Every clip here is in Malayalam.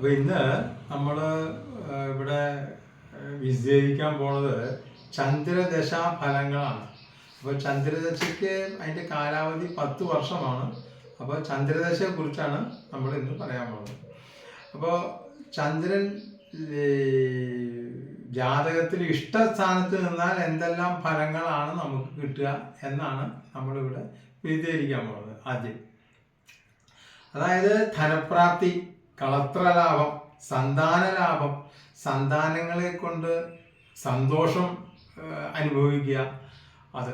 അപ്പോൾ ഇന്ന് നമ്മൾ ഇവിടെ വിശദീകരിക്കാൻ പോണത് ചന്ദ്രദശാ ഫലങ്ങളാണ്. അപ്പോൾ ചന്ദ്രദശയ്ക്ക് അതിൻ്റെ കാലാവധി 10 വർഷമാണ്. അപ്പോൾ ചന്ദ്രദശയെ കുറിച്ചാണ് നമ്മൾ ഇന്ന് പറയാൻ പോകുന്നത്. അപ്പോൾ ചന്ദ്രൻ ജാതകത്തിൽ ഇഷ്ടസ്ഥാനത്ത് നിന്നാൽ എന്തെല്ലാം ഫലങ്ങളാണ് നമുക്ക് കിട്ടുക എന്നാണ് നമ്മളിവിടെ വിശദീകരിക്കാൻ പോകുന്നത്. ആദ്യം അതായത് ധനപ്രാപ്തി, കളത്രലാഭം, സന്താനലാഭം, സന്താനങ്ങളെ കൊണ്ട് സന്തോഷം അനുഭവിക്കുക, അത്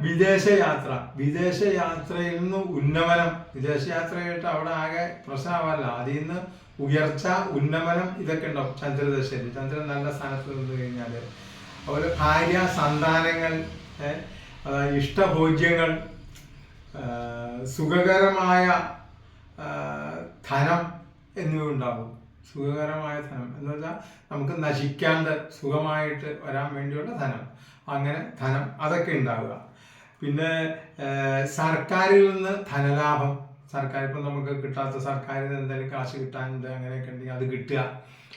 വിദേശയാത്ര, വിദേശയാത്രയിൽ നിന്ന് ഉന്നമനം, വിദേശയാത്രയായിട്ട് അവിടെ ആകെ പ്രശ്നമാവല്ല, അതിൽ നിന്ന് ഉയർച്ച, ഉന്നമനം, ഇതൊക്കെ ഉണ്ടാവും ചന്ദ്രദശയിൽ. ചന്ദ്രൻ നല്ല സ്ഥാനത്ത് നിന്ന് കഴിഞ്ഞാൽ അതുപോലെ ഭാര്യ, സന്താനങ്ങൾ, ഇഷ്ടഭോജ്യങ്ങൾ, സുഖകരമായ ധനം എന്നിവ ഉണ്ടാകും. സുഖകരമായ ധനം എന്ന് വെച്ചാൽ നമുക്ക് നശിക്കാണ്ട് സുഖമായിട്ട് വരാൻ വേണ്ടിയുള്ള ധനം, അങ്ങനെ ധനം അതൊക്കെ ഉണ്ടാവുക. പിന്നെ സർക്കാരിൽ നിന്ന് ധനലാഭം, സർക്കാർ ഇപ്പം നമുക്ക് കിട്ടാത്ത സർക്കാരിൽ നിന്ന് എന്തെങ്കിലും കാശ് കിട്ടാനുണ്ട്, അങ്ങനെയൊക്കെ ഉണ്ടെങ്കിൽ അത് കിട്ടുക,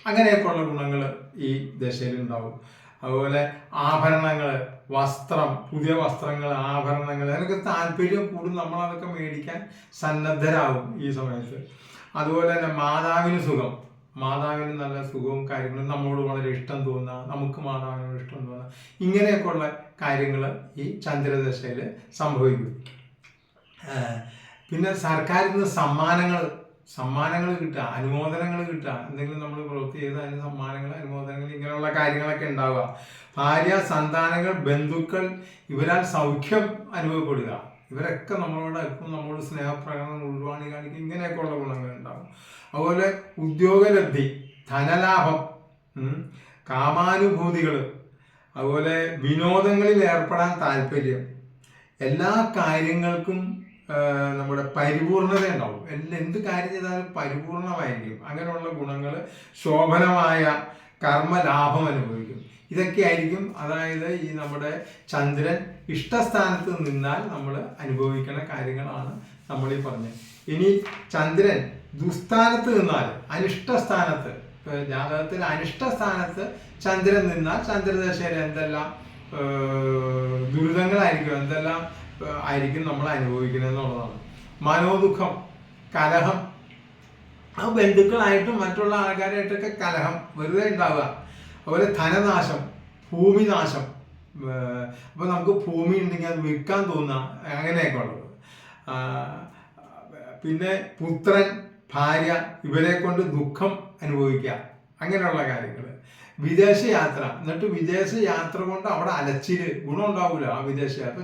അങ്ങനെയൊക്കെയുള്ള ഗുണങ്ങൾ ഈ ദശയിൽ ഉണ്ടാവും. അതുപോലെ ആഭരണങ്ങൾ, വസ്ത്രം, പുതിയ വസ്ത്രങ്ങൾ, ആഭരണങ്ങൾ, അതിനൊക്കെ താല്പര്യം കൂടും, നമ്മളതൊക്കെ മേടിക്കാൻ സന്നദ്ധരാകും ഈ സമയത്ത്. അതുപോലെ തന്നെ മാതാവിന് സുഖം, മാതാവിന് നല്ല സുഖവും കാര്യങ്ങളും, നമ്മളോട് വളരെ ഇഷ്ടം തോന്നുക, നമുക്ക് മാതാവിനോട് ഇഷ്ടം തോന്നുക, ഇങ്ങനെയൊക്കെയുള്ള കാര്യങ്ങൾ ഈ ചന്ദ്രദശയിൽ സംഭവിക്കും. പിന്നെ സർക്കാരിൽ നിന്ന് സമ്മാനങ്ങൾ കിട്ടുക, അനുമോദനങ്ങൾ കിട്ടുക, എന്തെങ്കിലും നമ്മൾ പ്രവൃത്തി ചെയ്ത് അതിന് സമ്മാനങ്ങൾ, അനുമോദനങ്ങൾ, ഇങ്ങനെയുള്ള കാര്യങ്ങളൊക്കെ ഉണ്ടാവുക. ഭാര്യ, സന്താനങ്ങൾ, ബന്ധുക്കൾ, ഇവരാൽ സൗഖ്യം അനുഭവപ്പെടുക, ഇവരൊക്കെ നമ്മളോട് എപ്പം നമ്മളോട് സ്നേഹപ്രകടനം, ഉൾവാണി കാണിക്കുക, ഇങ്ങനെയൊക്കെയുള്ള ഗുണങ്ങൾ ഉണ്ടാകും. അതുപോലെ ഉദ്യോഗലബ്ധി, ധനലാഭം, കാമാനുഭൂതികൾ, അതുപോലെ വിനോദങ്ങളിൽ ഏർപ്പെടാൻ താല്പര്യം, എല്ലാ കാര്യങ്ങൾക്കും നമ്മുടെ പരിപൂർണത ഉണ്ടാവും. എന്ത് കാര്യം ചെയ്താലും പരിപൂർണമായിരിക്കും. അങ്ങനെയുള്ള ഗുണങ്ങൾ, ശോഭനമായ കർമ്മലാഭം അനുഭവിക്കും. ഇതൊക്കെ ആയിരിക്കും, അതായത് ഈ നമ്മുടെ ചന്ദ്രൻ ഇഷ്ടസ്ഥാനത്ത് നിന്നാൽ നമ്മൾ അനുഭവിക്കുന്ന കാര്യങ്ങളാണ് നമ്മളീ പറഞ്ഞത്. ഇനി ചന്ദ്രൻ ദുസ്ഥാനത്ത് നിന്നാൽ, അനിഷ്ടസ്ഥാനത്ത്, ജാതകത്തിൽ അനിഷ്ടസ്ഥാനത്ത് ചന്ദ്രൻ നിന്നാൽ ചന്ദ്രദശയിൽ എന്തെല്ലാം ദുരിതങ്ങളായിരിക്കും, എന്തെല്ലാം ആയിരിക്കും നമ്മൾ അനുഭവിക്കുന്നത് എന്നുള്ളതാണ്. മനോദുഃഖം, കലഹം, ആ ബന്ധുക്കളായിട്ടും മറ്റുള്ള ആൾക്കാരായിട്ടൊക്കെ കലഹം വെറുതെ ഉണ്ടാവുക. അതുപോലെ ധനനാശം, ഭൂമിനാശം, അപ്പോൾ നമുക്ക് ഭൂമി ഉണ്ടെങ്കിൽ അത് വിൽക്കാൻ തോന്നുക, അങ്ങനെയൊക്കെ ഉള്ളത്. പിന്നെ പുത്രൻ, ഭാര്യ, ഇവരെ കൊണ്ട് ദുഃഖം അനുഭവിക്കുക, അങ്ങനെയുള്ള കാര്യങ്ങൾ. വിദേശയാത്ര, എന്നിട്ട് വിദേശയാത്ര കൊണ്ട് അവിടെ അലച്ചില്, ഗുണം ഉണ്ടാവില്ല ആ വിദേശയാത്ര.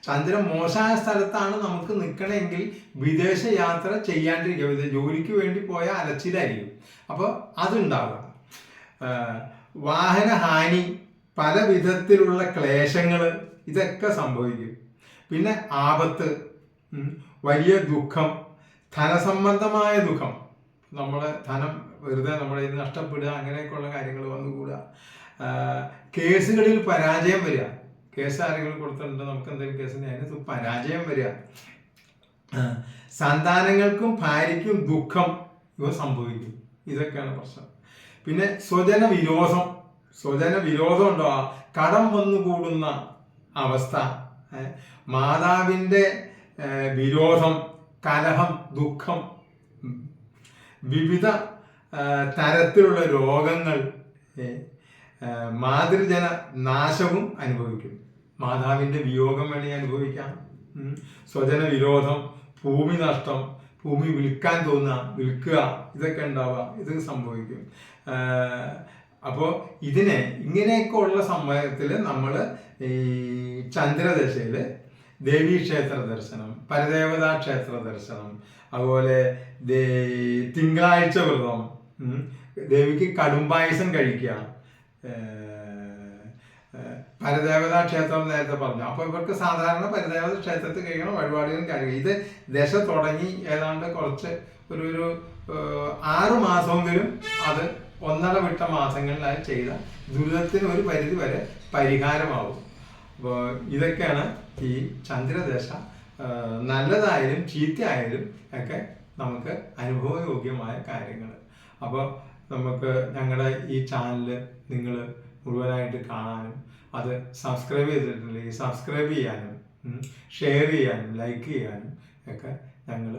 ചന്ദ്രൻ മോശമായ സ്ഥലത്താണ് നമുക്ക് നിൽക്കണമെങ്കിൽ വിദേശയാത്ര ചെയ്യാണ്ടിരിക്കുക, ജോലിക്ക് വേണ്ടി പോയാൽ അലച്ചിലായിരിക്കും, അപ്പോൾ അതുണ്ടാവുക. വാഹനഹാനി, പല വിധത്തിലുള്ള ക്ലേശങ്ങൾ, ഇതൊക്കെ സംഭവിക്കും. പിന്നെ ആപത്ത്, വലിയ ദുഃഖം, ധനസംബന്ധമായ ദുഃഖം, നമ്മളെ ധനം വെറുതെ നമ്മുടെ ഇത് നഷ്ടപ്പെടുക, അങ്ങനെയൊക്കെയുള്ള കാര്യങ്ങൾ വന്നുകൂടുക. കേസുകളിൽ പരാജയം വരിക, കേസ് ആരെങ്കിലും കൊടുത്തിട്ടുണ്ട്, നമുക്ക് എന്തെങ്കിലും കേസിന് അതിന് പരാജയം വരിക. സന്താനങ്ങൾക്കും ഭാര്യയ്ക്കും ദുഃഖം, ഇവ സംഭവിക്കും. ഇതൊക്കെയാണ് പ്രശ്നം. പിന്നെ സ്വജന വിരോധം ഉണ്ടോ, കടം വന്നുകൂടുന്ന അവസ്ഥ, മാതാവിൻ്റെ വിരോധം, കലഹം, ദുഃഖം, വിവിധ തരത്തിലുള്ള രോഗങ്ങൾ, മാതൃജന നാശവും അനുഭവിക്കും. മാതാവിൻ്റെ വിയോഗം വേണമെങ്കിൽ അനുഭവിക്കാം, സ്വജന വിരോധം, ഭൂമി നഷ്ടം, ഭൂമി വിൽക്കാൻ തോന്നുക, വിൽക്കുക, ഇതൊക്കെ ഉണ്ടാവുക, ഇത് സംഭവിക്കും. അപ്പോൾ ഇങ്ങനെയൊക്കെ ഉള്ള സമയത്തിൽ നമ്മൾ ഈ ചന്ദ്രദശയിൽ ദേവീക്ഷേത്ര ദർശനം, പരദേവതാ ക്ഷേത്ര ദർശനം, അതുപോലെ തിങ്കളാഴ്ച വ്രതം, ദേവിക്ക് കടുംപായസം കഴിക്കുക, പരദേവതാ ക്ഷേത്രം നേരത്തെ പറഞ്ഞു. അപ്പോൾ ഇവർക്ക് സാധാരണ പരദേവത ക്ഷേത്രത്തിൽ കഴിക്കണം, വഴിപാടുകളും കാര്യങ്ങൾ. ഇത് ദശ തുടങ്ങി ഏതാണ്ട് കുറച്ച് ഒരു 6 മാസമെങ്കിലും അത് ഒന്നടവിട്ട മാസങ്ങളിലായി ചെയ്ത ദുരിതത്തിന് ഒരു പരിധി വരെ പരിഹാരമാവും. അപ്പോൾ ഇതൊക്കെയാണ് ഈ ചന്ദ്രദശ നല്ലതായാലും ചീത്തയായാലും ഒക്കെ നമുക്ക് അനുഭവയോഗ്യമായ കാര്യങ്ങൾ. അപ്പോൾ നമുക്ക് ഞങ്ങളുടെ ഈ ചാനൽ നിങ്ങൾ മുഴുവനായിട്ട് കാണാനും അത് സബ്സ്ക്രൈബ് ചെയ്തിട്ടില്ലെങ്കിൽ സബ്സ്ക്രൈബ് ചെയ്യാനും ഷെയർ ചെയ്യാനും ലൈക്ക് ചെയ്യാനും ഒക്കെ ഞങ്ങൾ